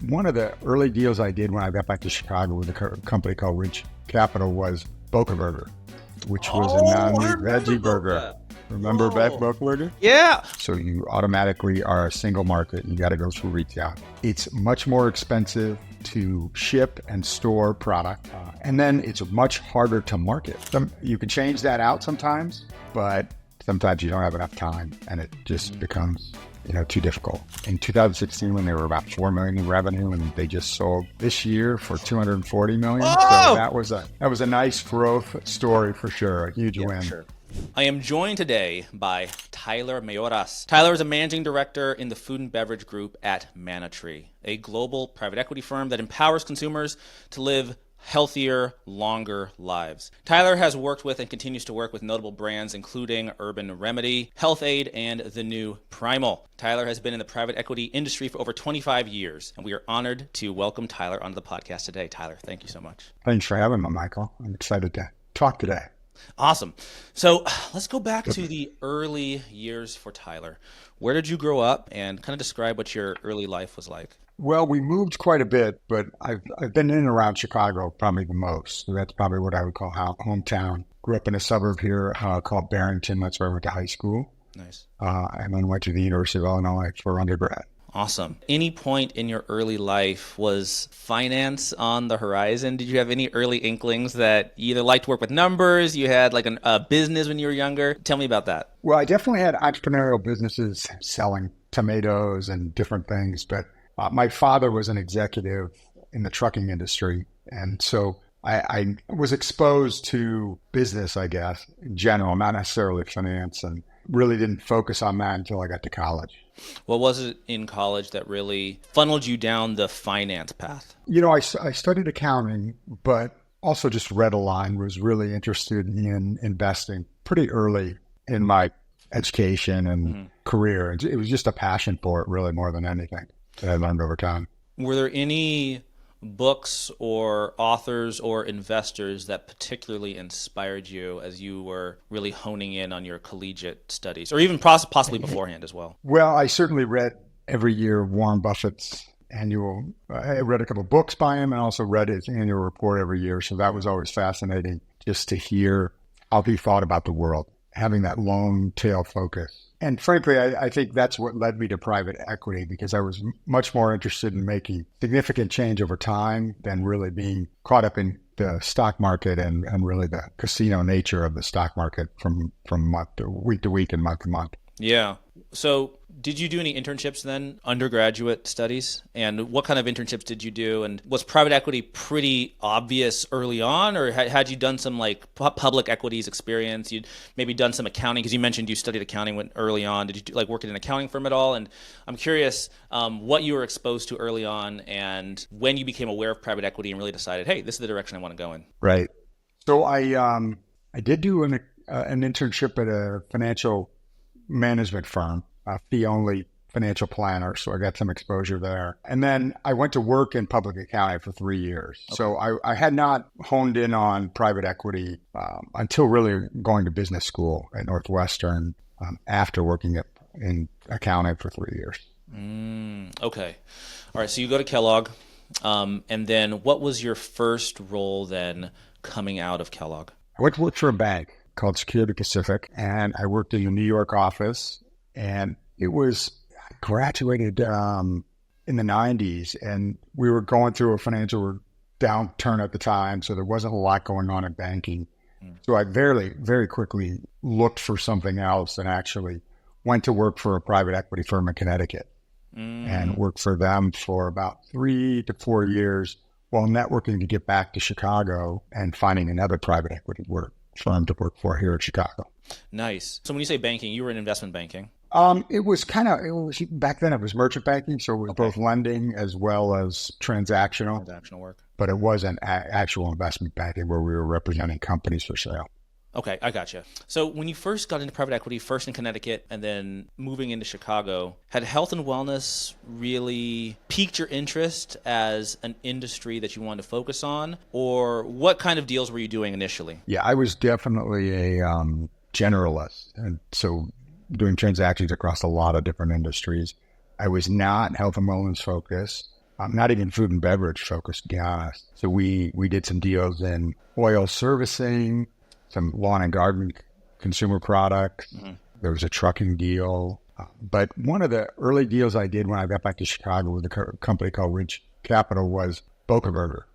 One of the early deals I did when I got back to Chicago with a company called Rich Capital was Boca Burger, which was a non-meat veggie burger. Remember Boca Burger? Yeah. So you automatically are a single market. You got to go through retail. It's much more expensive to ship and store product. And then it's much harder to market. You can change that out sometimes, but sometimes you don't have enough time and it just becomes too difficult. In 2016, when they were about $4 million in revenue, and they just sold this year for $240 million. Oh! So that was a nice growth story for sure. A huge win. For sure. I am joined today by Tyler Mayoras. Tyler is a managing director in the food and beverage group at MannaTree, a global private equity firm that empowers consumers to live healthier, longer lives. Tyler has worked with and continues to work with notable brands including Urban Remedy, Health Aid, and the new Primal. Tyler has been in the private equity industry for over 25 years, and we are honored to welcome Tyler onto the podcast today. Tyler, thank you so much. Thanks for having me, Michael. I'm excited to talk today. Awesome. So let's go back to the early years for Tyler. Where did you grow up, and kind of describe what your early life was like? Well, we moved quite a bit, but I've been in and around Chicago probably the most. So that's probably what I would call hometown. Grew up in a suburb here called Barrington. That's where I went to high school. Nice. And then went to the University of Illinois for undergrad. Awesome. Any point in your early life, was finance on the horizon? Did you have any early inklings that you either liked to work with numbers, you had like a business when you were younger? Tell me about that. Well, I definitely had entrepreneurial businesses selling tomatoes and different things, but my father was an executive in the trucking industry. And so I was exposed to business, I guess, in general, not necessarily finance, and really didn't focus on that until I got to college. What was it in college that really funneled you down the finance path? I studied accounting, but also just read a line, was really interested in investing pretty early in my education and career. It was just a passion for it, really, more than anything that I learned over time. Were there any books or authors or investors that particularly inspired you as you were really honing in on your collegiate studies, or even possibly beforehand as well? Well, I certainly read every year Warren Buffett's annual, I read a couple of books by him and also read his annual report every year. So that was always fascinating just to hear how he thought about the world, having that long tail focus. And frankly, I think that's what led me to private equity, because I was much more interested in making significant change over time than really being caught up in the stock market and really the casino nature of the stock market from week to week and month to month. Yeah. So did you do any internships then, undergraduate studies? And what kind of internships did you do? And was private equity pretty obvious early on, or had you done some like public equities experience? You'd maybe done some accounting, because you mentioned you studied accounting early on. Did you work in an accounting firm at all? And I'm curious what you were exposed to early on and when you became aware of private equity and really decided, hey, this is the direction I want to go in. Right. So I did do an internship at a financial management firm, a fee-only financial planner. So I got some exposure there. And then I went to work in public accounting for 3 years. Okay. So I had not honed in on private equity until really going to business school at Northwestern after working in accounting for 3 years. Okay. All right. So you go to Kellogg. And then what was your first role then coming out of Kellogg? I went to work for a bank called Security Pacific, and I worked in the New York office. And I graduated in the 90s, and we were going through a financial downturn at the time, so there wasn't a lot going on in banking. So I very quickly looked for something else and actually went to work for a private equity firm in Connecticut and worked for them for about 3 to 4 years while networking to get back to Chicago and finding another private equity firm to work for here in Chicago. Nice. So when you say banking, you were in investment banking? It was back then it was merchant banking. So it was both lending as well as transactional work. But it wasn't actual investment banking where we were representing companies for sale. Okay, I gotcha. So when you first got into private equity, first in Connecticut and then moving into Chicago, had health and wellness really piqued your interest as an industry that you wanted to focus on? Or what kind of deals were you doing initially? Yeah, I was definitely a generalist. And so doing transactions across a lot of different industries. I was not health and wellness focused. not even food and beverage focused, to be honest. So we did some deals in oil servicing, some lawn and garden consumer products. Mm-hmm. There was a trucking deal. But one of the early deals I did when I got back to Chicago with a company called Ridge Capital was Boca Burger,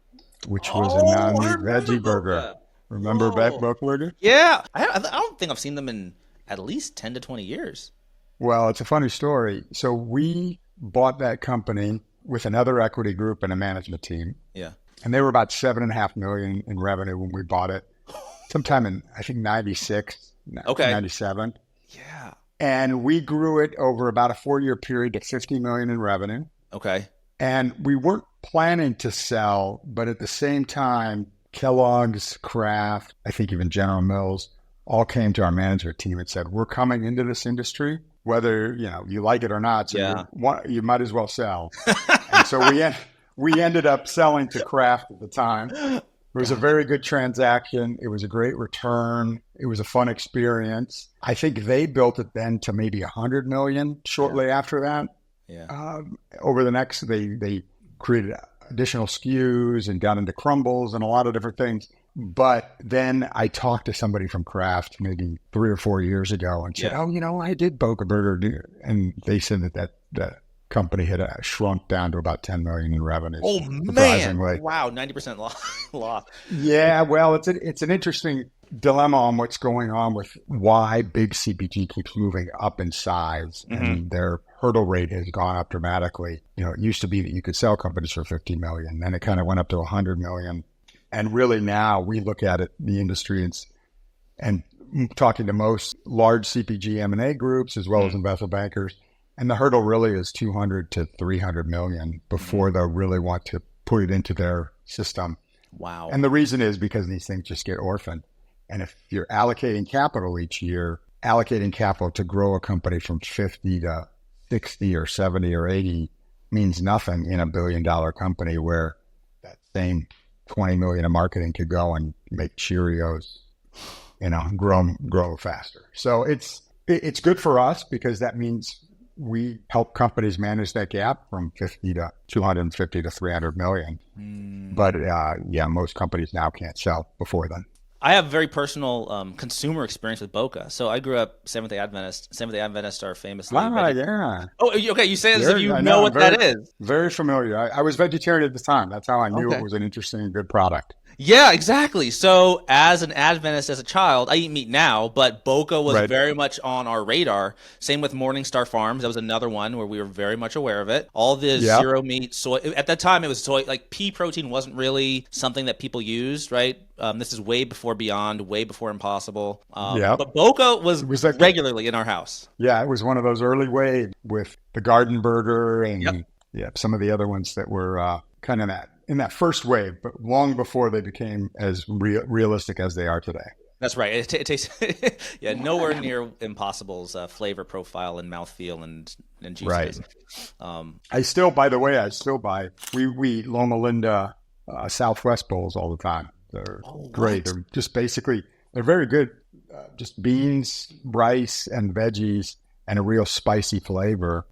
which was a non-meat veggie burger. Remember Boca Burger? Yeah. I don't think I've seen them in at least 10 to 20 years. Well, it's a funny story. So we bought that company with another equity group and a management team. Yeah. And they were about $7.5 million in revenue when we bought it. Sometime in, I think, 96, 97. Yeah. And we grew it over about a 4-year period to $50 million in revenue. Okay. And we weren't planning to sell, but at the same time, Kellogg's, Kraft, I think even General Mills, all came to our management team and said, we're coming into this industry, whether you like it or not. So you might as well sell. And so we ended up selling to Kraft at the time. It was a very good transaction. It was a great return. It was a fun experience. I think they built it then to maybe $100 million shortly after that. Yeah. Over the next, they created additional SKUs and got into crumbles and a lot of different things. But then I talked to somebody from Kraft maybe 3 or 4 years ago and said, I did Boca Burger. And they said that company had shrunk down to about $10 million in revenue. Oh, man. Wow, 90% loss. Yeah, well, it's an interesting dilemma on what's going on with why big CPG keeps moving up in size. Mm-hmm. And their hurdle rate has gone up dramatically. It used to be that you could sell companies for $50 million. Then it kind of went up to $100 million. And really now we look at it, the industry, and talking to most large CPG M&A groups as well as investment bankers, and the hurdle really is 200 to 300 million before they'll really want to put it into their system. Wow. And the reason is because these things just get orphaned. And if you're allocating capital each year, allocating capital to grow a company from 50 to 60 or 70 or 80 means nothing in $1 billion company where that same 20 million in marketing could go and make Cheerios, grow faster. So it's good for us because that means we help companies manage that gap from 50 to 250 to 300 million. But most companies now can't sell before then. I have very personal consumer experience with Boca. So I grew up Seventh-day Adventist. Seventh-day Adventists are famously... yeah. Oh, okay. You say it as if you know what that is. Very familiar. I was vegetarian at the time. That's how I knew it was an interesting and good product. Yeah, exactly. So as an Adventist, as a child, I eat meat now, but Boca was very much on our radar. Same with Morningstar Farms. That was another one where we were very much aware of it. All the zero meat, soy. At that time, it was soy. Like pea protein wasn't really something that people used, right? This is way before Beyond, way before Impossible. But Boca was regularly in our house. Yeah, it was one of those early waves with the Garden Burger and some of the other ones that were kind of in that first wave, but long before they became as realistic as they are today. That's right. It tastes nowhere near Impossible's flavor profile and mouthfeel and juiciness. Right. I still buy, we eat Loma Linda Southwest bowls all the time. They're great. They're just basically, they're very good. Just beans, rice, and veggies, and a real spicy flavor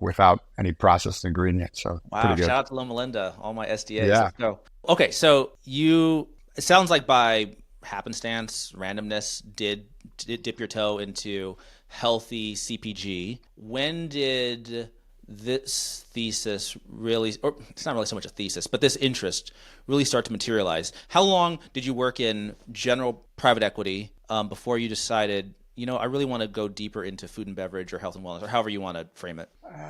without any processed ingredients. So pretty good. Shout out to Loma Linda, all my SDAs. Yeah. Let's go. Okay, so it sounds like by happenstance, randomness, did dip your toe into healthy CPG. When did this thesis really, or it's not really so much a thesis, but this interest really start to materialize? How long did you work in general private equity before you decided, I really want to go deeper into food and beverage or health and wellness, or however you want to frame it?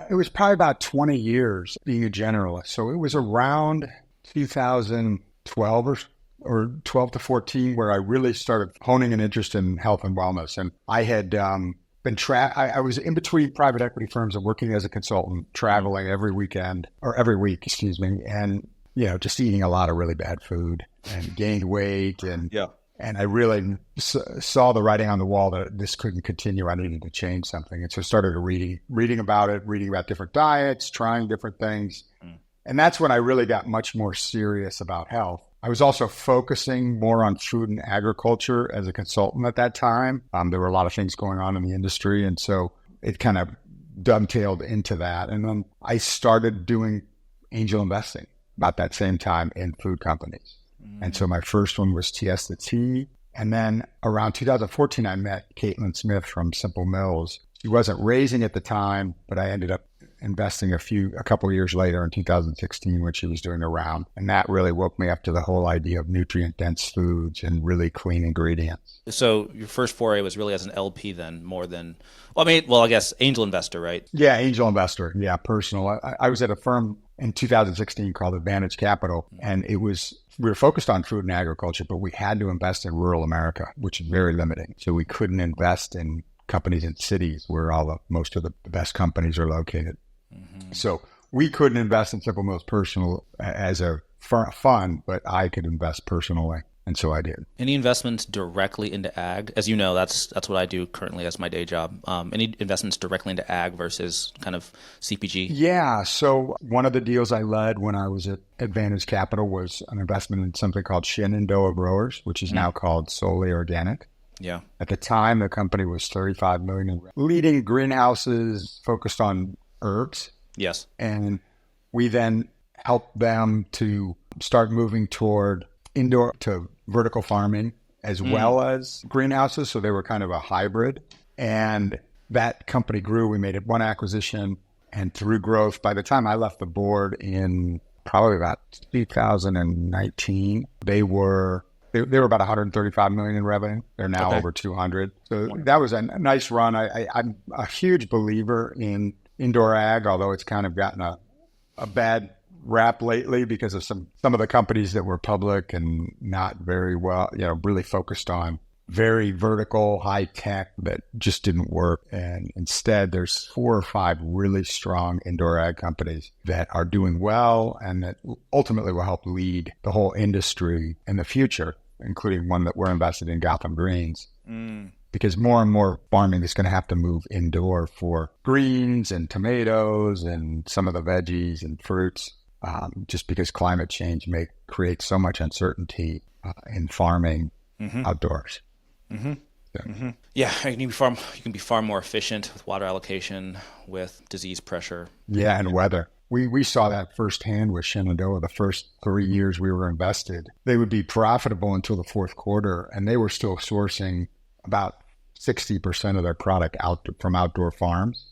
It was probably about 20 years being a generalist. So it was around 2012 or 12 to 14 where I really started honing an interest in health and wellness. And I had I was in between private equity firms and working as a consultant, traveling every week, and just eating a lot of really bad food and gained weight. And I really saw the writing on the wall that this couldn't continue. I needed to change something. And so I started reading about it, reading about different diets, trying different things. And that's when I really got much more serious about health. I was also focusing more on food and agriculture as a consultant at that time. There were a lot of things going on in the industry. And so it kind of dovetailed into that. And then I started doing angel investing about that same time in food companies. And so my first one was TS the Tea. And then around 2014, I met Caitlin Smith from Simple Mills. She wasn't raising at the time, but I ended up investing a couple of years later in 2016 when she was doing a round. And that really woke me up to the whole idea of nutrient-dense foods and really clean ingredients. So your first foray was really as an LP then, more than, I guess angel investor, right? Yeah, angel investor. Yeah, personal. I was at a firm in 2016 called Advantage Capital, and we were focused on food and agriculture, but we had to invest in rural America, which is very limiting. So we couldn't invest in companies in cities where most of the best companies are located. So we couldn't invest in Simple Mills personal as a fund, but I could invest personally. And so I did. Any investments directly into ag? As you know, that's what I do currently as my day job. Any investments directly into ag versus kind of CPG? Yeah. So one of the deals I led when I was at Advantage Capital was an investment in something called Shenandoah Growers, which is now called Solely Organic. Yeah. At the time, the company was $35 million in leading greenhouses focused on herbs. Yes. And we then helped them to start moving toward indoor to vertical farming as well as greenhouses. So they were kind of a hybrid. And that company grew. We made one acquisition, and through growth, by the time I left the board in probably about 2019, they were about 135 million in revenue. They're now over 200. So that was a nice run. I'm a huge believer in indoor ag, although it's kind of gotten a bad rap lately because of some of the companies that were public and not very well, really focused on very vertical, high tech that just didn't work. And instead, there's 4 or 5 really strong indoor ag companies that are doing well and that ultimately will help lead the whole industry in the future, including one that we're invested in, Gotham Greens. Because more and more farming is going to have to move indoor for greens and tomatoes and some of the veggies and fruits, just because climate change may create so much uncertainty in farming outdoors. Yeah, you can be far more efficient with water allocation, with disease pressure. Yeah, and weather. We saw that firsthand with Shenandoah. The first 3 years we were invested, they would be profitable until the fourth quarter, and they were still sourcing about 60% of their product from outdoor farms.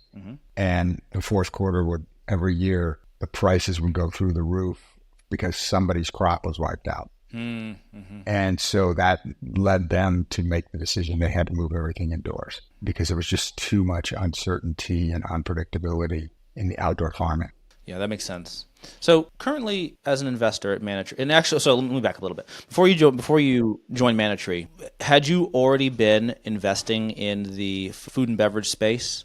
And the fourth quarter every year, the prices would go through the roof because somebody's crop was wiped out. And so that led them to make the decision they had to move everything indoors because there was just too much uncertainty and unpredictability in the outdoor farming. Yeah, that makes sense. So currently, as an investor at MannaTree, and actually, so let me back up a little bit. Before you joined MannaTree, had you already been investing in the food and beverage space?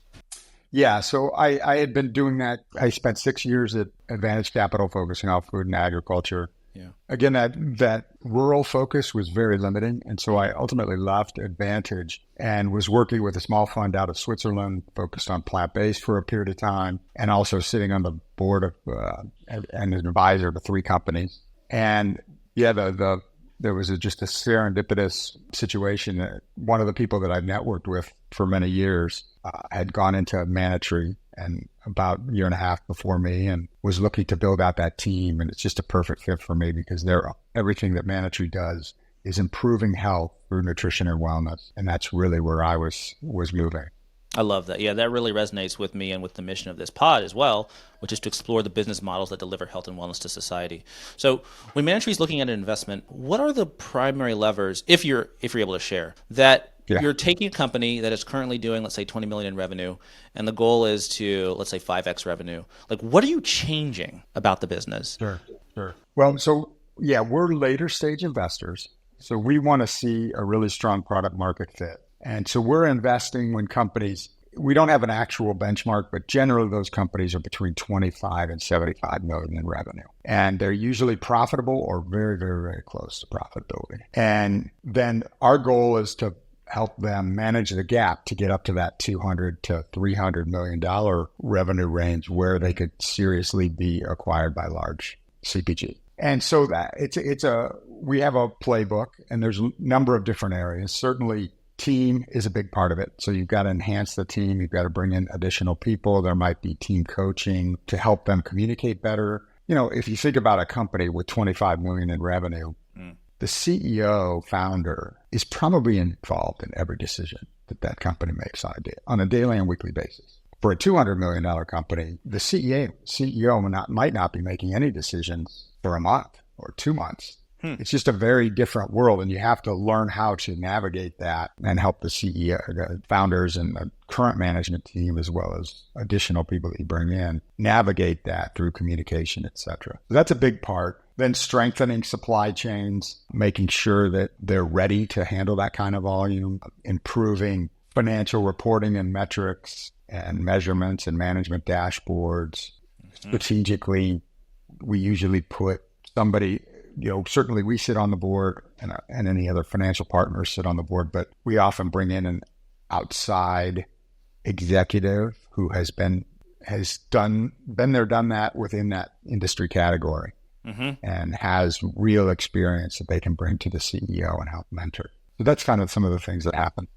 Yeah, so I had been doing that. I spent 6 years at Advantage Capital focusing on food and agriculture. Yeah. Again, that rural focus was very limiting. And so I ultimately left Advantage and was working with a small fund out of Switzerland focused on plant-based for a period of time, and also sitting on the board of and an advisor to 3 companies. And yeah, there was just a serendipitous situation. One of the people that I've networked with for many years had gone into MannaTree and about a year and a half before me, and was looking to build out that team. And it's just a perfect fit for me because everything that MannaTree does is improving health through nutrition and wellness. And that's really where I was moving. I love that. Yeah, that really resonates with me and with the mission of this pod as well, which is to explore the business models that deliver health and wellness to society. So when MannaTree is looking at an investment, what are the primary levers, if you're able to share, that you're taking a company that is currently doing, let's say, 20 million in revenue, and the goal is to, let's say, 5x revenue. Like, what are you changing about the business? Sure. Well, so yeah, we're later stage investors. So we want to see a really strong product market fit. And so we're investing when companies, we don't have an actual benchmark, but generally those companies are between 25 and 75 million in revenue. And they're usually profitable or very, very, very close to profitability. And then our goal is to help them manage the gap to get up to that $200 to $300 million revenue range where they could seriously be acquired by large CPG. And so that we have a playbook, and there's a number of different areas. Certainly team is a big part of it. So you've got to enhance the team. You've got to bring in additional people. There might be team coaching to help them communicate better. if you think about a company with 25 million in revenue, the CEO, founder, is probably involved in every decision that company makes on a daily and weekly basis. For a $200 million company, the CEO might not be making any decisions for a month or 2 months. It's just a very different world, and you have to learn how to navigate that and help the CEO, the founders and the current management team, as well as additional people that you bring in, navigate that through communication, et cetera. So that's a big part. Then strengthening supply chains, making sure that they're ready to handle that kind of volume, improving financial reporting and metrics and measurements and management dashboards. Strategically, we usually put somebody, certainly we sit on the board and any other financial partners sit on the board, but we often bring in an outside executive who has been there, done that within that industry category and has real experience that they can bring to the CEO and help mentor. So that's kind of some of the things that happen.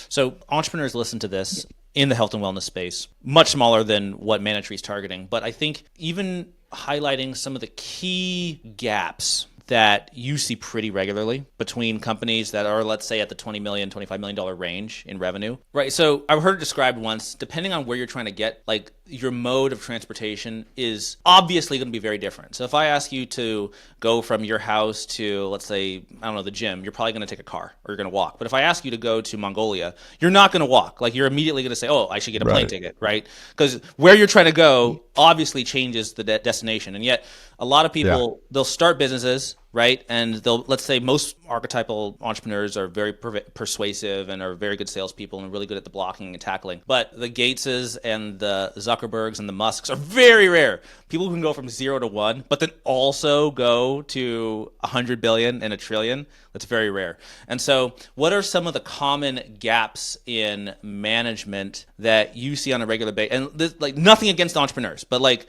So entrepreneurs listen to this in the health and wellness space, much smaller than what MannaTree is targeting. But I think even highlighting some of the key gaps that you see pretty regularly between companies that are, let's say, at the $20 million, $25 million range in revenue, right? So I've heard it described once, depending on where you're trying to get, like your mode of transportation is obviously going to be very different. So if I ask you to go from your house to, let's say, I don't know, the gym, you're probably going to take a car or you're going to walk. But if I ask you to go to Mongolia, you're not going to walk. Like you're immediately going to say, oh, I should get a plane ticket, right? Because where you're trying to go obviously changes the destination. And yet a lot of people, they'll start businesses, right? And let's say most archetypal entrepreneurs are very persuasive and are very good salespeople and really good at the blocking and tackling. But the Gateses and the Zuckerbergs and the Musks are very rare. People who can go from 0 to 1, but then also go to 100 billion and a trillion. That's very rare. And so what are some of the common gaps in management that you see on a regular basis? And this, like nothing against entrepreneurs, but like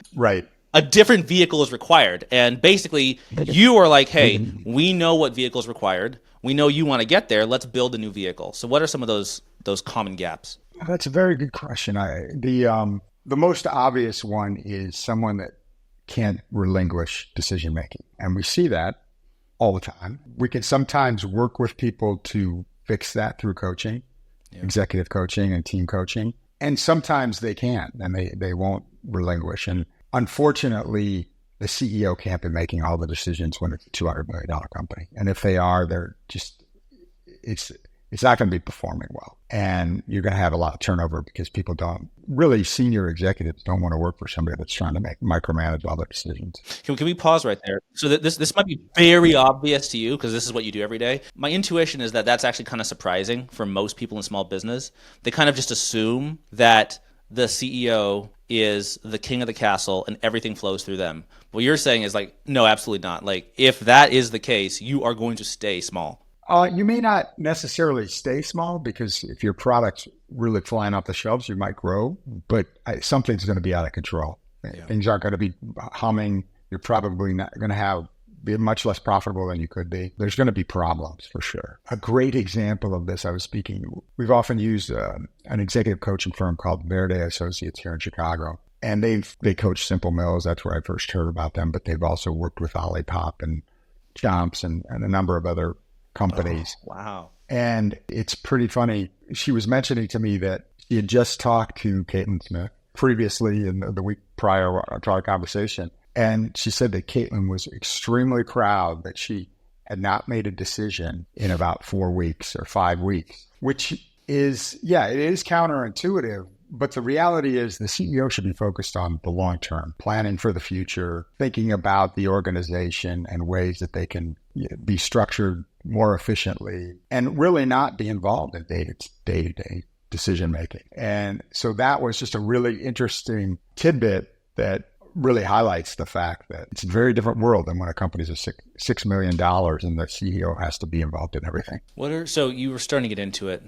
a different vehicle is required. And basically you are like, hey, we know what vehicle is required. We know you want to get there. Let's build a new vehicle. So what are some of those common gaps? That's a very good question. The most obvious one is someone that can't relinquish decision making. And we see that all the time. We can sometimes work with people to fix that through coaching, executive coaching and team coaching. And sometimes they can't and they won't relinquish. And unfortunately, the CEO can't be making all the decisions when it's a $200 million company. And if they are, it's not going to be performing well. And you're going to have a lot of turnover because senior executives don't want to work for somebody that's trying to micromanage all their decisions. Can we pause right there? So this might be very obvious to you because this is what you do every day. My intuition is that that's actually kind of surprising for most people in small business. They kind of just assume that the CEO is the king of the castle and everything flows through them. What you're saying is like, no, absolutely not. Like if that is the case, you are going to stay small. You may not necessarily stay small because if your product's really flying off the shelves, you might grow, but something's going to be out of control. Yeah. Things aren't going to be humming. You're probably not going to be much less profitable than you could be. There's going to be problems for sure. A great example of this, we've often used an executive coaching firm called Verde Associates here in Chicago. And they coach Simple Mills. That's where I first heard about them, but they've also worked with Olipop and Chomps and a number of other companies. Oh, wow. And it's pretty funny. She was mentioning to me that she had just talked to Caitlin Smith previously in the week prior to our conversation. And she said that Caitlin was extremely proud that she had not made a decision in about 4 weeks or 5 weeks, which is, it is counterintuitive. But the reality is the CEO should be focused on the long term, planning for the future, thinking about the organization and ways that they can be structured more efficiently and really not be involved in day-to-day decision making. And so that was just a really interesting tidbit that really highlights the fact that it's a very different world than when a company's $6 million and the CEO has to be involved in everything. So you were starting to get into it.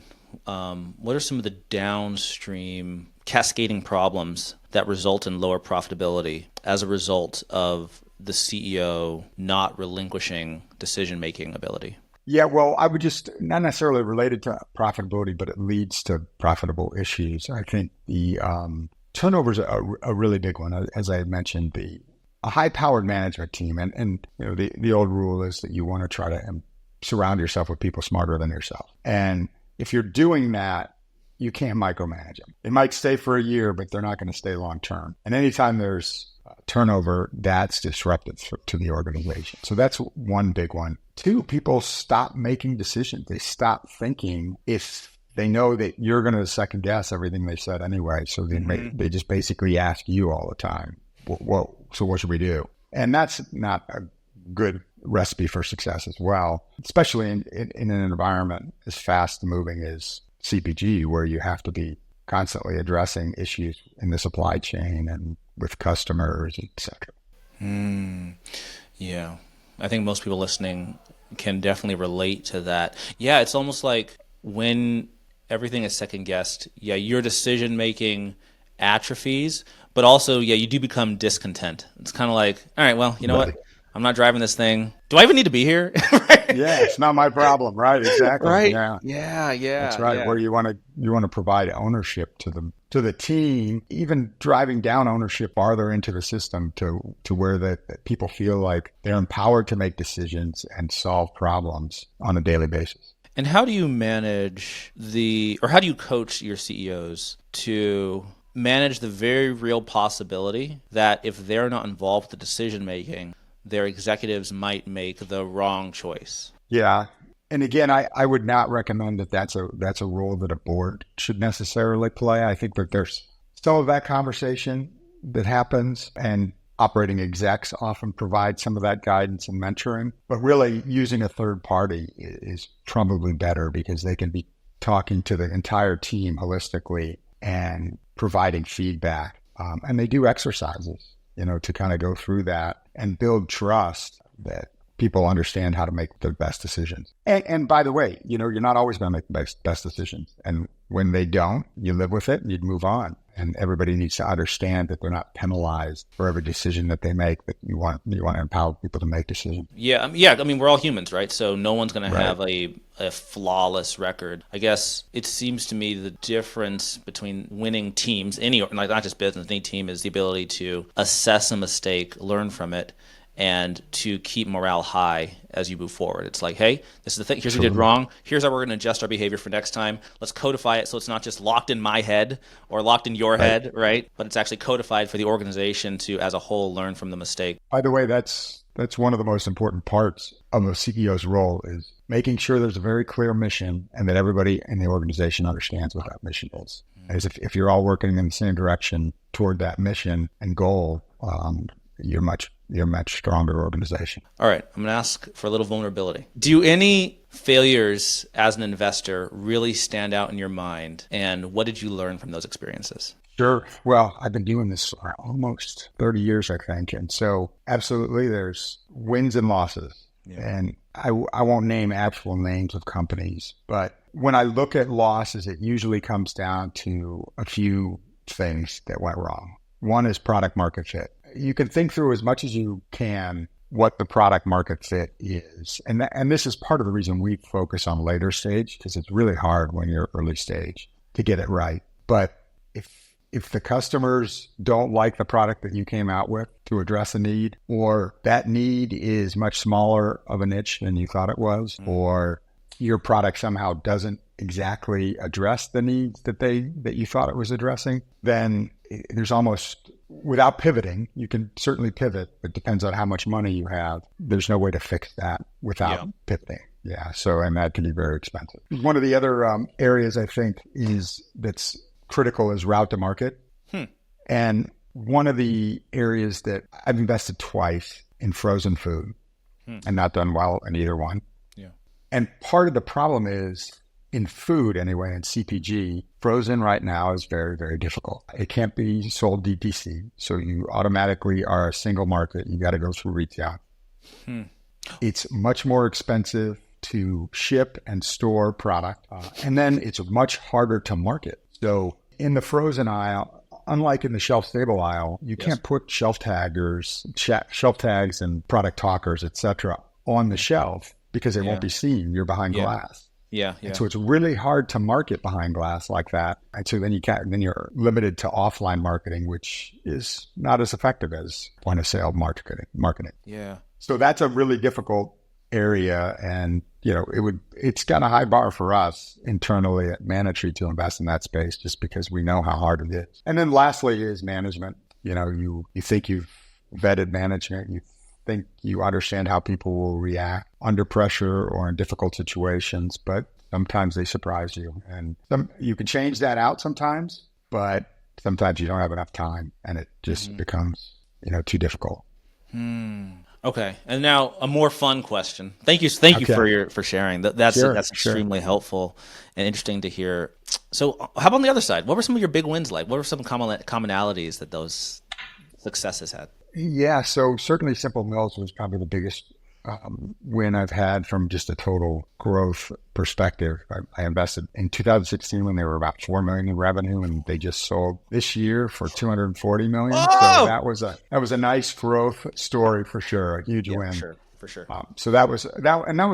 What are some of the downstream cascading problems that result in lower profitability as a result of the CEO not relinquishing decision-making ability? Yeah, well, I would just not necessarily related to profitability, but it leads to profitable issues. I think the turnover is a really big one. As I had mentioned, a high-powered management team, and the old rule is that you want to try to surround yourself with people smarter than yourself. And if you're doing that, you can't micromanage them. They might stay for a year, but they're not going to stay long-term. And anytime there's turnover, that's disruptive to the organization. So that's one big one. Two, people stop making decisions. They stop thinking if they know that you're going to second guess everything they said anyway. So they just basically ask you all the time, so what should we do? And that's not a good recipe for success as well, especially in an environment as fast moving as CPG, where you have to be constantly addressing issues in the supply chain and with customers, etc. Yeah. I think most people listening can definitely relate to that. Yeah, it's almost like when everything is second guessed, your decision making atrophies, but also, you do become discontent. It's kind of like, all right, well, you know what? I'm not driving this thing. Do I even need to be here? Right? Yeah, it's not my problem, right? Exactly. Right. Yeah. That's right. Yeah. Where you want to provide ownership to the team, even driving down ownership farther into the system to where that people feel like they're empowered to make decisions and solve problems on a daily basis. And how do you manage how do you coach your CEOs to manage the very real possibility that if they're not involved with the decision making, their executives might make the wrong choice? Yeah. And again, I would not recommend that's a role that a board should necessarily play. I think that there's some of that conversation that happens, and operating execs often provide some of that guidance and mentoring. But really using a third party is probably better, because they can be talking to the entire team holistically and providing feedback. And they do exercises, to kind of go through that and build trust that people understand how to make the best decisions. And by the way, you're not always going to make the best decisions. And when they don't, you live with it and you move on. And everybody needs to understand that they're not penalized for every decision that they make, that you want to empower people to make decisions. Yeah. I mean, we're all humans, right? So no one's going to have a flawless record. I guess it seems to me the difference between winning teams, not just business, any team, is the ability to assess a mistake, learn from it, and to keep morale high as you move forward. It's like, hey, this is the thing. Here's what we did wrong. Here's how we're going to adjust our behavior for next time. Let's codify it so it's not just locked in my head or locked in your head, right? But it's actually codified for the organization to, as a whole, learn from the mistake. By the way, that's one of the most important parts of a CEO's role, is making sure there's a very clear mission and that everybody in the organization understands what that mission is. As if you're all working in the same direction toward that mission and goal, you're a much stronger organization. All right, I'm going to ask for a little vulnerability. Do any failures as an investor really stand out in your mind? And what did you learn from those experiences? Sure. Well, I've been doing this for almost 30 years, I think. And so absolutely there's wins and losses. Yeah. And I won't name actual names of companies, but when I look at losses, it usually comes down to a few things that went wrong. One is product market fit. You can think through as much as you can what the product market fit is. And this is part of the reason we focus on later stage, because it's really hard when you're early stage to get it right. But if the customers don't like the product that you came out with to address a need, or that need is much smaller of a niche than you thought it was, or your product somehow doesn't exactly address the needs that you thought it was addressing, then there's almost, without pivoting, you can certainly pivot, but it depends on how much money you have. There's no way to fix that without pivoting. Yeah. So, and that can be very expensive. One of the other areas I think that's critical is route to market. And one of the areas that I've invested twice in frozen food and not done well in either one. Yeah. And part of the problem is, in food anyway, in CPG, frozen right now is very, very difficult. It can't be sold DTC. So you automatically are a single market. You got to go through retail. It's much more expensive to ship and store product. And then it's much harder to market. So in the frozen aisle, unlike in the shelf-stable aisle, you can't put shelf tags and product talkers, et cetera, on the shelf because they won't be seen. You're behind glass. Yeah, And yeah. so it's really hard to market behind glass like that. And so then you're limited to offline marketing, which is not as effective as point of sale marketing. Yeah. So that's a really difficult area. And, it's got a high bar for us internally at MannaTree to invest in that space just because we know how hard it is. And then lastly is management. You think you've vetted management. You think you understand how people will react under pressure or in difficult situations, but sometimes they surprise you. And you can change that out sometimes, but sometimes you don't have enough time and it just becomes, too difficult. Okay. And now a more fun question. Thank you Okay. for sharing. That's Sure. extremely helpful and interesting to hear. So how about on the other side? What were some of your big wins like? What were some commonalities that those successes had? Yeah. So certainly Simple Mills was probably the biggest win I've had from just a total growth perspective. I invested in 2016 when they were about $4 million in revenue, and they just sold this year for $240 million. So Oh, that was a nice growth story for sure, a huge yeah, win. for sure. So that was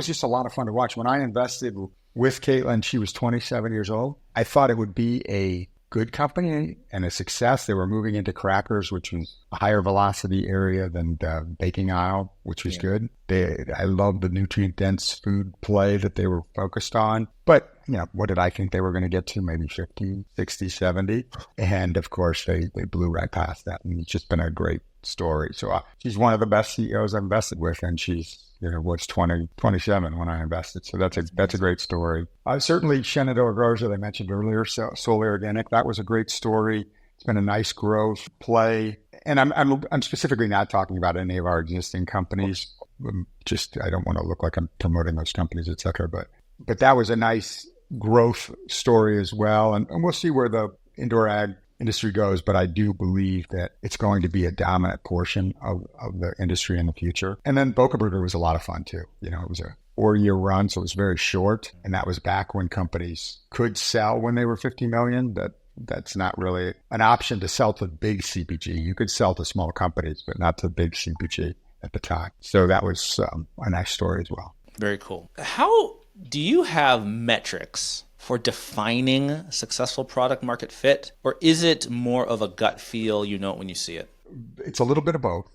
just a lot of fun to watch. When I invested with Caitlin, she was 27 years old. I thought it would be a good company and a success. They were moving into crackers, which was a higher velocity area than the baking aisle, which was good. I loved the nutrient dense food play that they were focused on. But, what did I think they were going to get to? Maybe 50, 60, 70. And of course, they blew right past that. And it's just been a great story. So she's one of the best CEOs I've invested with. And she's, was 27 when I invested. So that's a great story. Certainly Shenandoah Growers that I mentioned earlier, Solely Organic, that was a great story. It's been a nice growth play. And I'm specifically not talking about any of our existing companies. I don't want to look like I'm promoting those companies, et cetera. But that was a nice growth story as well. And we'll see where the indoor ag industry goes, but I do believe that it's going to be a dominant portion of the industry in the future. And then Boca Burger was a lot of fun too. It was a 4-year run, so it was very short. And that was back when companies could sell when they were 50 million. That's not really an option to sell to big CPG. You could sell to small companies, but not to big CPG at the time. So that was a nice story as well. Very cool. How do you have metrics for defining successful product market fit, or is it more of a gut feel, it when you see it? It's a little bit of both.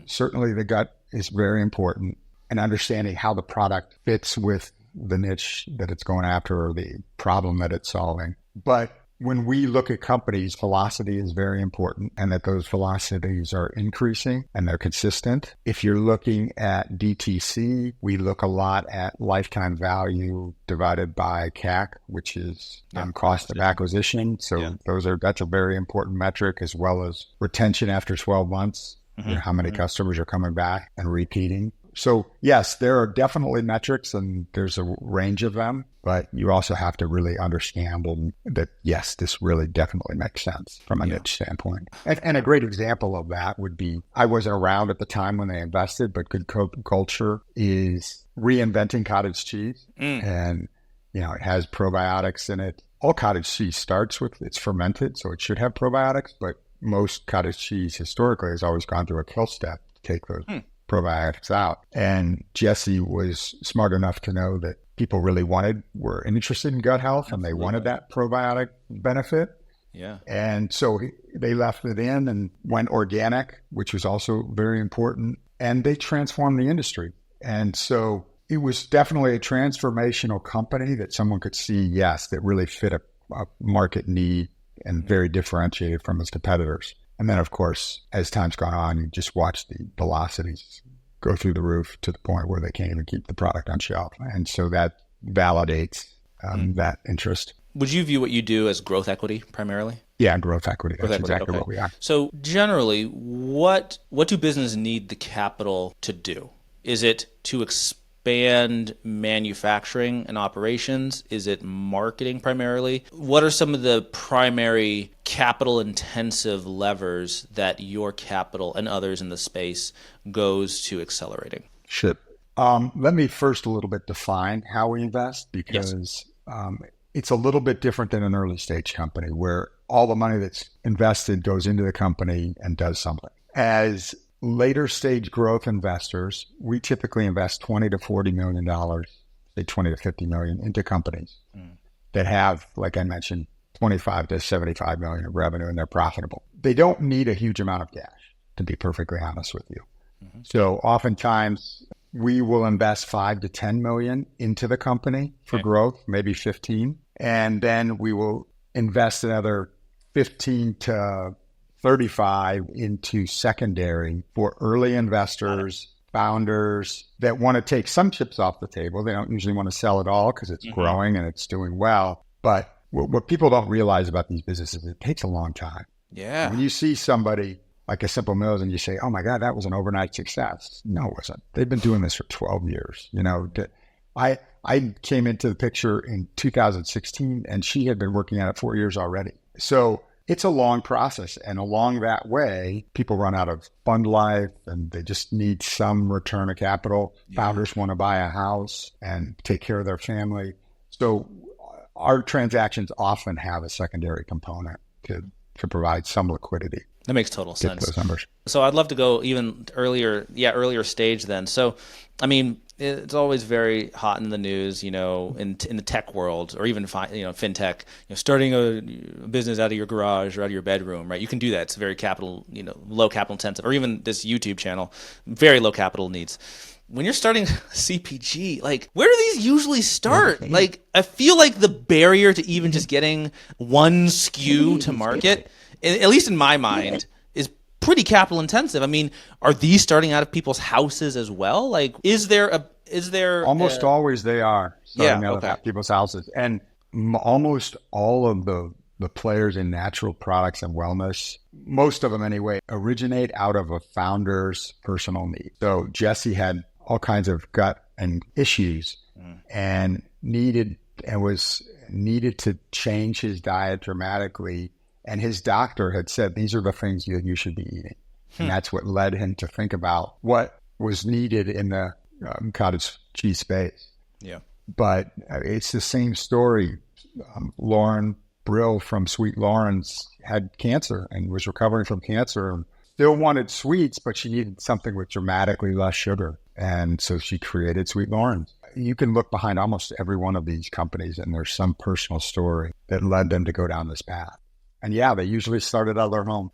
Certainly the gut is very important, and understanding how the product fits with the niche that it's going after or the problem that it's solving. But when we look at companies, velocity is very important, and that those velocities are increasing and they're consistent. If you're looking at DTC, we look a lot at lifetime value divided by CAC, which is cost of acquisition. So that's a very important metric, as well as retention after 12 months. How many customers are coming back and repeating. So yes, there are definitely metrics, and there's a range of them, but you also have to really understand that, yes, this really definitely makes sense from a niche standpoint. And a great example of that would be, I wasn't around at the time when they invested, but Good Culture is reinventing cottage cheese. And, it has probiotics in it. All cottage cheese starts with, it's fermented, so it should have probiotics, but most cottage cheese historically has always gone through a kill step to take those probiotics out. And Jesse was smart enough to know that people really were interested in gut health, and they wanted that probiotic benefit. Yeah. And so they left it in and went organic, which was also very important. And they transformed the industry. And so it was definitely a transformational company that someone could see, yes, that really fit a market need and very differentiated from its competitors. And then, of course, as time's gone on, you just watch the velocities go through the roof to the point where they can't even keep the product on shelf. And so that validates that interest. Would you view what you do as growth equity primarily? Yeah, growth equity. That's exactly what we are. So generally, what do businesses need the capital to do? Is it to expand manufacturing and operations? Is it marketing primarily? What are some of the primary capital-intensive levers that your capital and others in the space goes to accelerating? Sure. Let me first a little bit define how we invest, because it's a little bit different than an early stage company where all the money that's invested goes into the company and does something. As later stage growth investors, we typically invest $20 to $40 million say 20 to 50 million into companies that have, like I mentioned, 25 to 75 million of revenue and they're profitable. They don't need a huge amount of cash, to be perfectly honest with you. So oftentimes we will invest 5 to 10 million into the company for growth, maybe 15. And then we will invest another 15 to 35 into secondary for early investors, founders that want to take some chips off the table. They don't usually want to sell it all because it's growing and it's doing well. But what people don't realize about these businesses, it takes a long time. Yeah. When you see somebody like a Simple Mills and you say, oh my God, that was an overnight success. No, it wasn't. They've been doing this for 12 years. You know, I came into the picture in 2016 and she had been working at it 4 years already. So it's a long process. And along that way, people run out of fund life and they just need some return of capital. Yeah. Founders want to buy a house and take care of their family. So our transactions often have a secondary component to provide some liquidity. That makes total sense. Get those numbers. So I'd love to go even earlier stage then. So, I mean, it's always very hot in the news, you know, in the tech world or even fintech. You know, starting a business out of your garage or out of your bedroom, right? You can do that. It's very low capital intensive. Or even this YouTube channel, very low capital needs. When you're starting CPG, like, where do these usually start? Like, I feel like the barrier to even just getting one SKU to market, at least in my mind, is pretty capital intensive. I mean, are these starting out of people's houses as well? Like, is there almost always they are starting out of people's houses. And almost all of the players in natural products and wellness, most of them anyway, originate out of a founder's personal need. So Jesse had all kinds of gut and issues and needed to change his diet dramatically. And his doctor had said, these are the things you should be eating. And that's what led him to think about what was needed in the cottage cheese space. Yeah. But it's the same story. Lauren Brill from Sweet Lauren's had cancer and was recovering from cancer and still wanted sweets, but she needed something with dramatically less sugar. And so she created Sweet Lauren's. You can look behind almost every one of these companies and there's some personal story that led them to go down this path. And yeah, they usually started out of their home.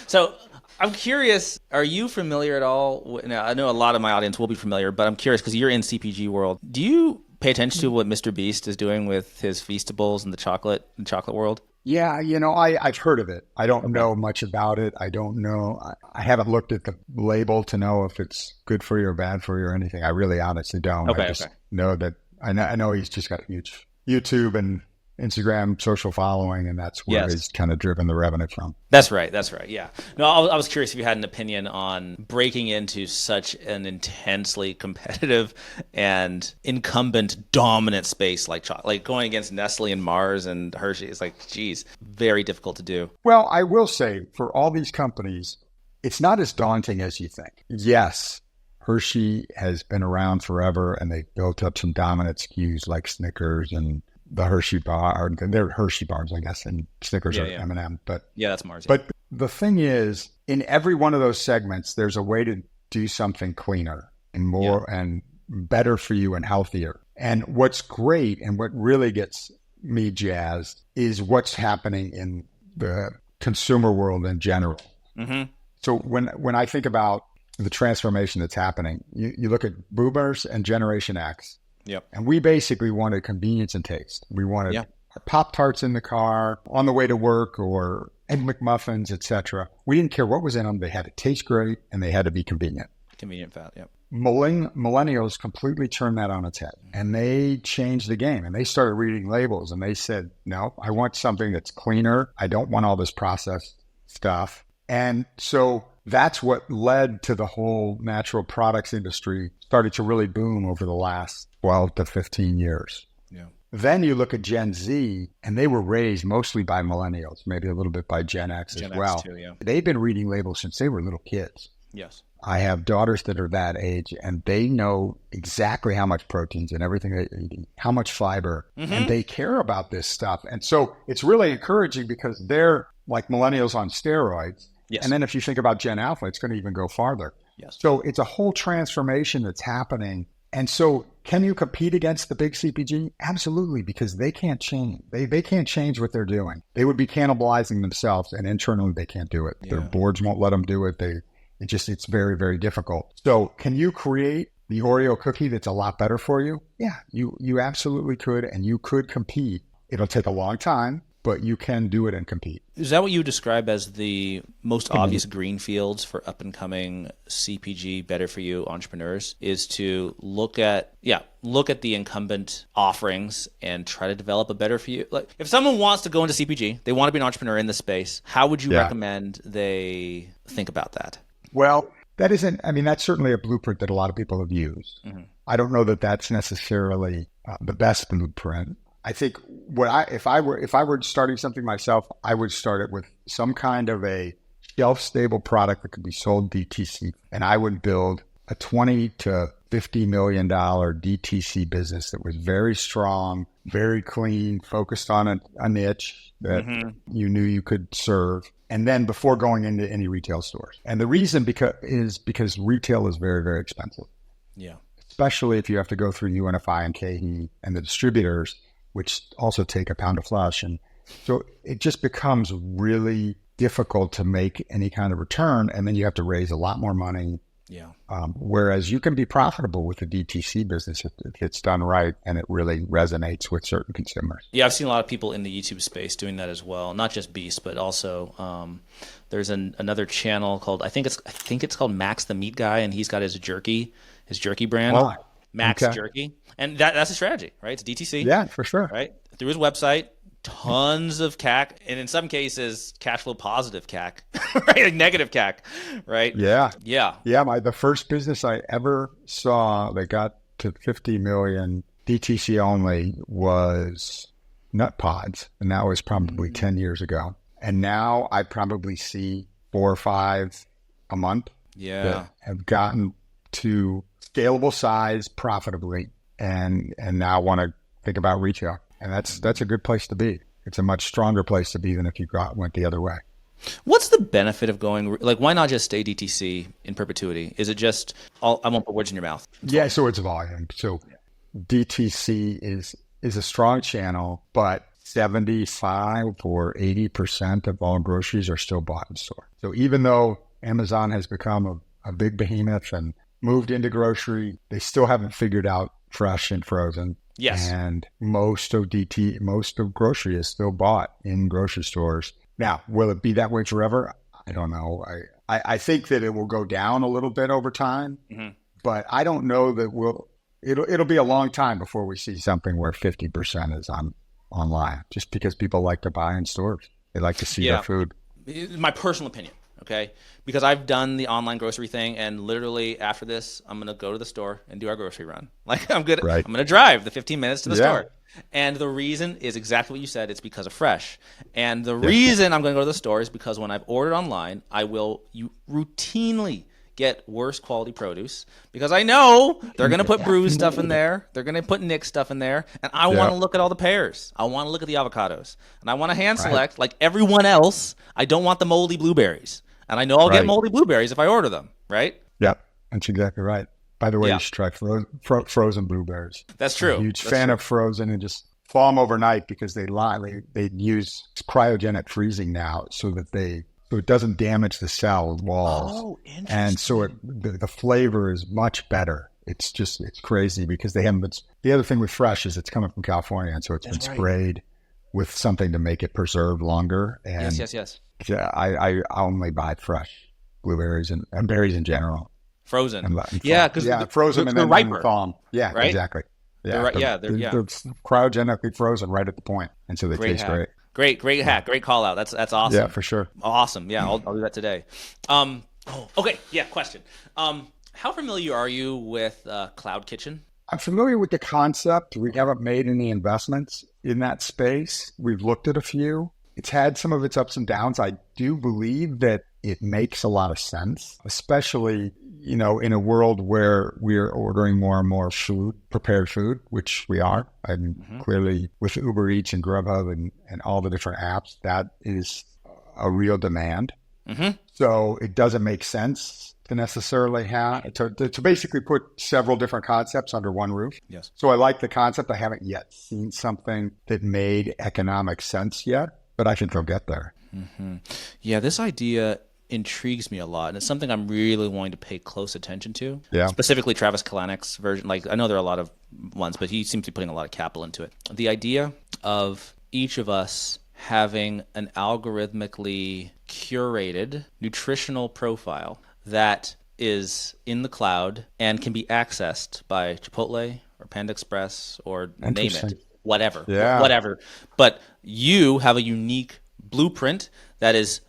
So I'm curious, are you familiar at all? Now, I know a lot of my audience will be familiar, but I'm curious because you're in CPG world. Do you pay attention to what Mr. Beast is doing with his Feastables and the chocolate world? Yeah, you know, I've heard of it. I don't know much about it. I don't know. I haven't looked at the label to know if it's good for you or bad for you or anything. I really honestly don't. I just know that I know he's just got a huge YouTube and Instagram social following, and that's where he's kind of driven the revenue from. That's right. Yeah. No, I was curious if you had an opinion on breaking into such an intensely competitive and incumbent dominant space like chocolate, like going against Nestle and Mars and Hershey. It's like, geez, very difficult to do. Well, I will say for all these companies, it's not as daunting as you think. Yes, Hershey has been around forever, and they've built up some dominant SKUs like Snickers and the Hershey bar, they're Hershey bars, I guess, and Snickers are M&M. But that's Mars. But the thing is, in every one of those segments, there's a way to do something cleaner and more and better for you and healthier. And what's great and what really gets me jazzed is what's happening in the consumer world in general. Mm-hmm. So when I think about the transformation that's happening, you look at boomers and Generation X. Yep. And we basically wanted convenience and taste. We wanted Pop-Tarts in the car, on the way to work, or Egg McMuffins, etc. We didn't care what was in them. They had to taste great, and they had to be convenient. Convenient fat, yep. Millennials completely turned that on its head, and they changed the game, and they started reading labels, and they said, no, I want something that's cleaner. I don't want all this processed stuff. And so that's what led to the whole natural products industry started to really boom over the last 12 to 15 years. Yeah. Then you look at Gen Z, and they were raised mostly by millennials, maybe a little bit by Gen X as well. Too, yeah. They've been reading labels since they were little kids. Yes. I have daughters that are that age, and they know exactly how much protein's in everything they're eating, how much fiber, and they care about this stuff. And so it's really encouraging because they're like millennials on steroids. Yes. And then if you think about Gen Alpha, it's going to even go farther. Yes. So it's a whole transformation that's happening. And so Can you compete against the big CPG? Absolutely, because they can't change. They can't change what they're doing. They would be cannibalizing themselves, and internally they can't do it. Their boards won't let them do it. It's very, very difficult. So can you create the Oreo cookie that's a lot better for you? Yeah, you absolutely could, and you could compete. It'll take a long time, but you can do it and compete. Is that what you describe as the most obvious green fields for up and coming CPG, better for you entrepreneurs? Is to look at the incumbent offerings and try to develop a better for you. Like if someone wants to go into CPG, they want to be an entrepreneur in this space, how would you recommend they think about that? Well, that's certainly a blueprint that a lot of people have used. Mm-hmm. I don't know that that's necessarily the best blueprint. I think if I were starting something myself, I would start it with some kind of a shelf-stable product that could be sold DTC, and I would build a $20 to $50 million DTC business that was very strong, very clean, focused on a niche that you knew you could serve, and then before going into any retail stores. And the reason is because retail is very, very expensive. Yeah, especially if you have to go through UNFI and KE and the distributors, which also take a pound of flesh. And so it just becomes really difficult to make any kind of return. And then you have to raise a lot more money. Yeah. Whereas you can be profitable with the DTC business if it's done right and it really resonates with certain consumers. Yeah, I've seen a lot of people in the YouTube space doing that as well. Not just Beast, but also there's another channel called I think it's called Max the Meat Guy, and he's got his jerky brand. Oh. Max Jerky. And that's a strategy, right? It's DTC. Yeah, for sure. Right? Through his website, tons of CAC, and in some cases, cash flow positive CAC, right? Like negative CAC, right? Yeah. Yeah. Yeah. The first business I ever saw that got to 50 million DTC only was Nut Pods. And that was probably 10 years ago. And now I probably see 4 or 5 a month that have gotten to scalable size profitably and now want to think about retail. And that's a good place to be. It's a much stronger place to be than if you went the other way. What's the benefit of going, like, why not just stay DTC in perpetuity? Is it just, I won't put words in your mouth. So it's volume. So DTC is a strong channel, but 75 or 80% of all groceries are still bought in store. So even though Amazon has become a big behemoth and moved into grocery, they still haven't figured out fresh and frozen. Yes. And most of grocery is still bought in grocery stores. Now, will it be that way forever? I don't know. I think that it will go down a little bit over time, but I don't know that it'll be a long time before we see something where 50% is online, just because people like to buy in stores. They like to see their food. My personal opinion. Okay, because I've done the online grocery thing, and literally after this, I'm gonna go to the store and do our grocery run. Like I'm good. Right. I'm gonna drive the 15 minutes to the store, and the reason is exactly what you said. It's because of fresh, and the reason I'm gonna go to the store is because when I've ordered online, you routinely get worse quality produce because I know they're gonna put bruised stuff in there, they're gonna put nick stuff in there, and I want to look at all the pears, I want to look at the avocados, and I want to hand select like everyone else. I don't want the moldy blueberries. And I know I'll get moldy blueberries if I order them, right? Yep, that's exactly right. By the way, you should try frozen blueberries. That's true. I'm a huge fan of frozen, and just thaw them overnight because they use cryogenic freezing now so it doesn't damage the cell walls. Oh, interesting. And so the flavor is much better. It's crazy because they haven't been. The other thing with fresh is it's coming from California, and so it's been sprayed with something to make it preserve longer. And yes. Yeah, I only buy fresh blueberries and berries in general. Frozen. Because frozen and then riper. thaw them. Yeah, right? Exactly. Yeah, they're cryogenically frozen right at the point, and so they taste great. Great hack. Great call out. That's awesome. Yeah, for sure. Awesome. Yeah, I'll do that today. Okay. Yeah. Question. How familiar are you with Cloud Kitchen? I'm familiar with the concept. We haven't made any investments in that space. We've looked at a few. It's had some of its ups and downs. I do believe that it makes a lot of sense, especially, in a world where we're ordering more and more prepared food, which we are. And clearly with Uber Eats and Grubhub and all the different apps, that is a real demand. So it doesn't make sense to necessarily have to basically put several different concepts under one roof. Yes. So I like the concept. I haven't yet seen something that made economic sense yet, but I think they'll get there. Mm-hmm. Yeah, this idea intrigues me a lot, and it's something I'm really wanting to pay close attention to. Yeah. Specifically Travis Kalanick's version. Like, I know there are a lot of ones, but he seems to be putting a lot of capital into it. The idea of each of us having an algorithmically curated nutritional profile that is in the cloud and can be accessed by Chipotle or Panda Express or name it, whatever. Yeah. Whatever. But you have a unique blueprint that is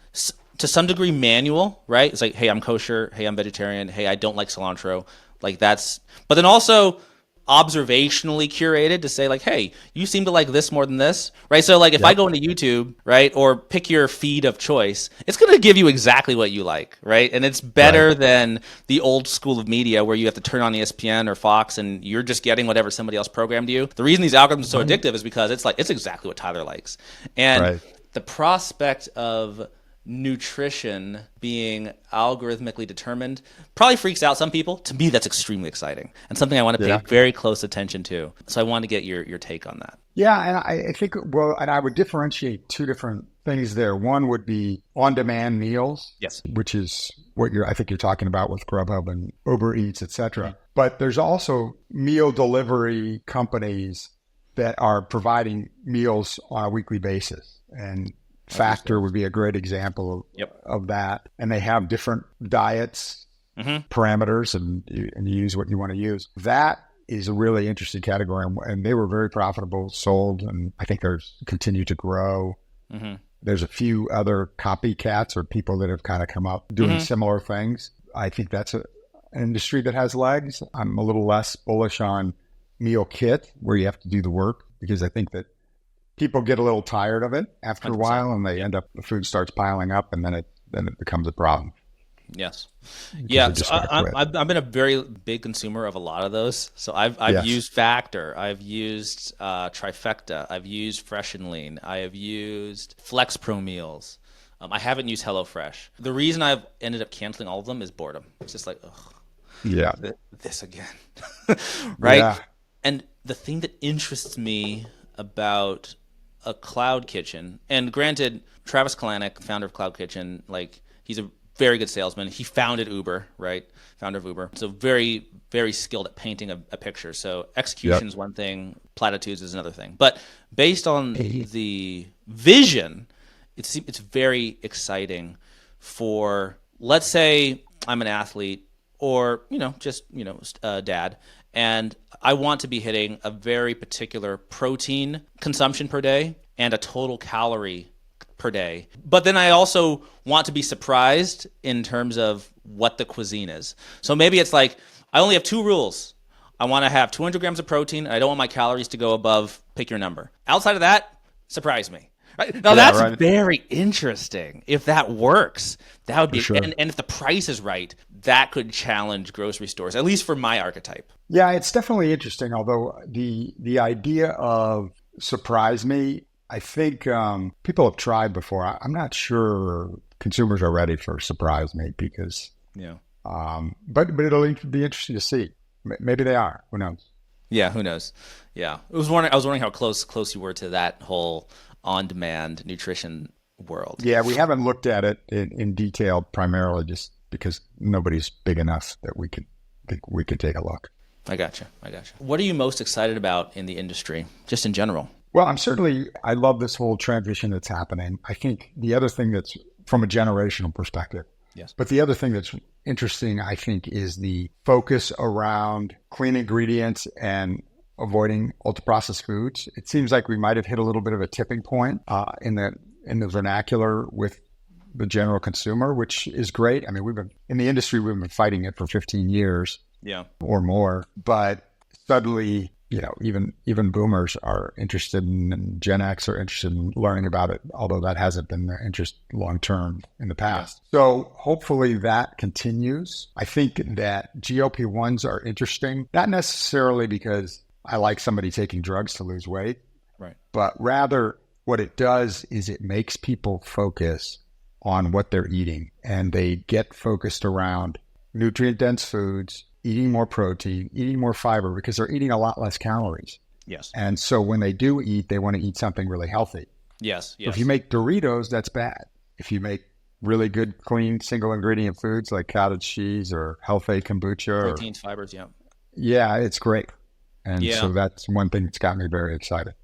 to some degree manual, right? It's like, hey, I'm kosher. Hey, I'm vegetarian. Hey, I don't like cilantro. Like that's, but then also observationally curated to say like, hey, you seem to like this more than this, right? So like if I go into YouTube, right, or pick your feed of choice, it's going to give you exactly what you like, right? And it's better than the old school of media where you have to turn on ESPN or Fox and you're just getting whatever somebody else programmed you. The reason these algorithms are so addictive is because it's exactly what Tyler likes. And the prospect of nutrition being algorithmically determined probably freaks out some people. To me, that's extremely exciting and something I want to pay very close attention to. So I want to get your take on that. Yeah, and I think, and I would differentiate two different things there. One would be on-demand meals, yes, which is what I think you're talking about with Grubhub and Uber Eats, et cetera. But there's also meal delivery companies that are providing meals on a weekly basis. And Factor would be a great example of that. And they have different diets, parameters, and you use what you want to use. That is a really interesting category. And they were very profitable, sold, and I think they're continue to grow. There's a few other copycats or people that have kind of come up doing similar things. I think that's an industry that has legs. I'm a little less bullish on meal kit, where you have to do the work, because I think that people get a little tired of it after 100%. A while, and they end up, the food starts piling up, and then it becomes a problem. Yes. Yeah. So I've been a very big consumer of a lot of those. So I've used Factor. I've used Trifecta. I've used Fresh and Lean. I have used Flex Pro Meals. I haven't used HelloFresh. The reason I've ended up canceling all of them is boredom. It's just like, ugh, this again. Right? Yeah. And the thing that interests me about a cloud kitchen, and granted, Travis Kalanick, founder of Cloud Kitchen, like, he's a very good salesman. He founded Uber, right? Founder of Uber. So very, very skilled at painting a picture. So execution is one thing, platitudes is another thing. But based on the vision, it's very exciting for, let's say I'm an athlete or, just, dad, and I want to be hitting a very particular protein consumption per day and a total calorie per day. But then I also want to be surprised in terms of what the cuisine is. So maybe it's like, I only have two rules. I want to have 200 grams of protein, and I don't want my calories to go above, pick your number. Outside of that, surprise me. Right? Now that's very interesting. If that works, that would be, and if the price is right, that could challenge grocery stores, at least for my archetype. Yeah, it's definitely interesting. Although the idea of surprise me, I think people have tried before. I'm not sure consumers are ready for surprise me because, but it'll be interesting to see. Maybe they are. Who knows? Yeah, who knows? Yeah, I was wondering how close you were to that whole on-demand nutrition world. Yeah, we haven't looked at it in detail, primarily just because nobody's big enough that we could take a look. I gotcha. What are you most excited about in the industry, just in general? Well, I love this whole transition that's happening. I think the other thing that's from a generational perspective, but the other thing that's interesting, I think, is the focus around clean ingredients and avoiding ultra-processed foods. It seems like we might have hit a little bit of a tipping point in the vernacular with the general consumer, which is great. I mean, we've been fighting it for 15 years or more, but suddenly, even boomers are interested in, and Gen X are interested in learning about it, although that hasn't been their interest long-term in the past. So hopefully that continues. I think that GLP-1s are interesting, not necessarily because I like somebody taking drugs to lose weight, right? But rather what it does is it makes people focus on what they're eating, and they get focused around nutrient-dense foods, eating more protein, eating more fiber, because they're eating a lot less calories. Yes. And so when they do eat, they want to eat something really healthy. Yes. So if you make Doritos, that's bad. If you make really good, clean, single ingredient foods like cottage cheese or healthy kombucha. Proteins, fibers, yeah. Yeah, it's great. And Yeah. so that's one thing that's got me very excited.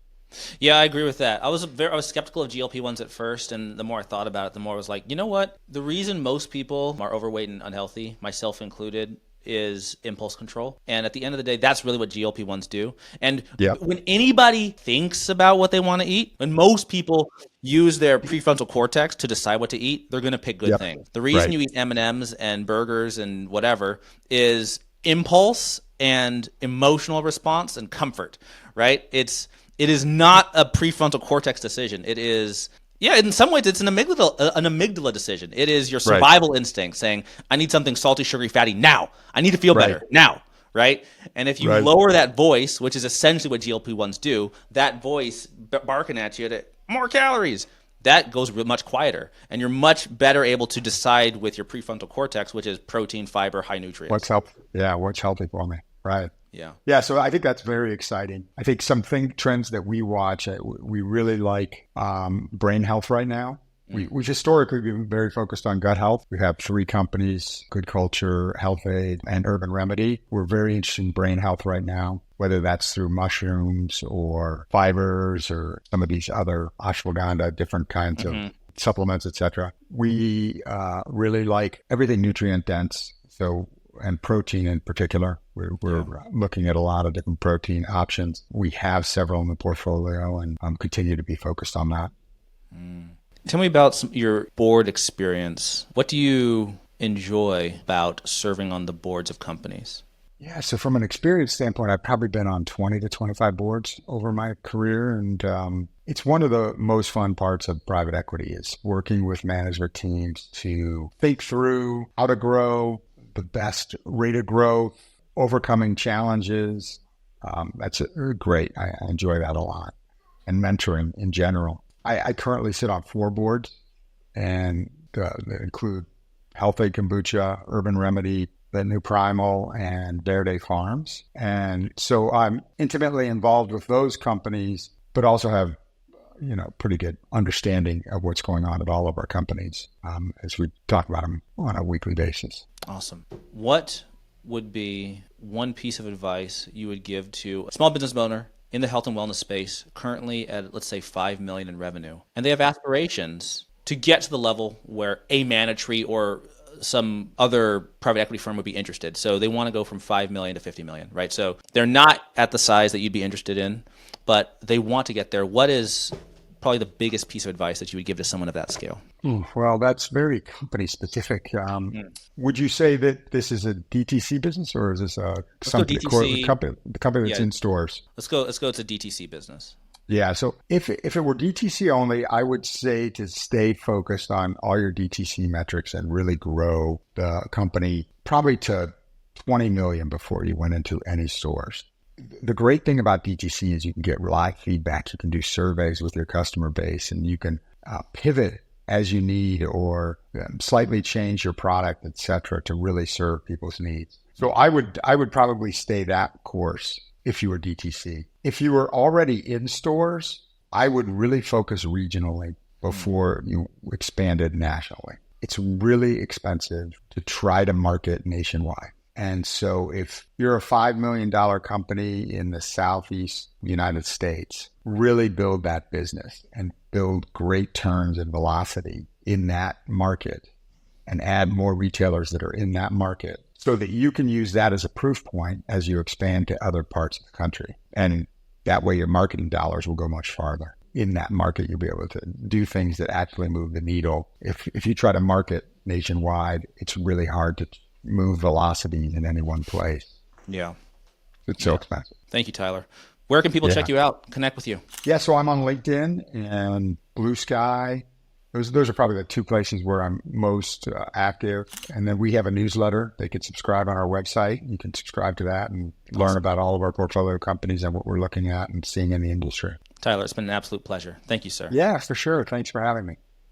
Yeah, I agree with that. I was skeptical of GLP-1s at first, and the more I thought about it, the more I was like, you know what? The reason most people are overweight and unhealthy, myself included, is impulse control. And at the end of the day, that's really what GLP-1s do. And when anybody thinks about what they want to eat, when most people use their prefrontal cortex to decide what to eat, they're going to pick good things. The reason you eat M&Ms and burgers and whatever is impulse and emotional response and comfort, right? It is not a prefrontal cortex decision. It is, in some ways, it's an amygdala decision. It is your survival instinct saying, I need something salty, sugary, fatty now. I need to feel better now, right? And if you lower that voice, which is essentially what GLP-1s do, that voice barking at you to more calories, that goes much quieter. And you're much better able to decide with your prefrontal cortex, which is protein, fiber, high nutrients. What's healthy for me, right? Yeah. So I think that's very exciting. I think some trends that we watch, we really like brain health right now. We've historically been very focused on gut health. We have 3 companies, Good Culture, Health Aid, and Urban Remedy. We're very interested in brain health right now, whether that's through mushrooms or fibers or some of these other ashwagandha, different kinds of supplements, etc. We really like everything nutrient dense. And protein in particular. We're looking at a lot of different protein options. We have several in the portfolio and continue to be focused on that. Tell me about your board experience. What do you enjoy about serving on the boards of companies? Yeah, so from an experience standpoint, I've probably been on 20 to 25 boards over my career. And it's one of the most fun parts of private equity is working with management teams to think through how to grow, the best rate of growth, overcoming challenges. That's great. I enjoy that a lot. And mentoring in general. I currently sit on 4 boards, and they include Health Aid Kombucha, Urban Remedy, The New Primal, and Verde Farms. And so I'm intimately involved with those companies, but also have pretty good understanding of what's going on at all of our companies as we talk about them on a weekly basis. Awesome. What would be one piece of advice you would give to a small business owner in the health and wellness space, currently at, let's say, $5 million in revenue, and they have aspirations to get to the level where a MannaTree or some other private equity firm would be interested? So they want to go from 5 million to 50 million, right? So they're not at the size that you'd be interested in, but they want to get there. What is probably the biggest piece of advice that you would give to someone of that scale? Well, that's very company specific. Would you say that this is a DTC business, or is this something the company that's in stores? Let's go. It's a DTC business. Yeah. So if it were DTC only, I would say to stay focused on all your DTC metrics and really grow the company probably to 20 million before you went into any stores. The great thing about DTC is you can get live feedback. You can do surveys with your customer base, and you can pivot as you need or slightly change your product, et cetera, to really serve people's needs. So I would probably stay that course if you were DTC. If you were already in stores, I would really focus regionally before you expanded nationally. It's really expensive to try to market nationwide. And so if you're a $5 million company in the Southeast United States, really build that business and build great turns and velocity in that market and add more retailers that are in that market so that you can use that as a proof point as you expand to other parts of the country. And that way your marketing dollars will go much farther. In that market, you'll be able to do things that actually move the needle. If you try to market nationwide, it's really hard to move velocity in any one place. Yeah. It's so expensive. Thank you, Tyler. Where can people check you out, connect with you? Yeah, so I'm on LinkedIn and Blue Sky. Those are probably the 2 places where I'm most active. And then we have a newsletter. They can subscribe on our website. You can subscribe to that and learn about all of our portfolio companies and what we're looking at and seeing in the industry. Tyler, it's been an absolute pleasure. Thank you, sir. Yeah, for sure. Thanks for having me.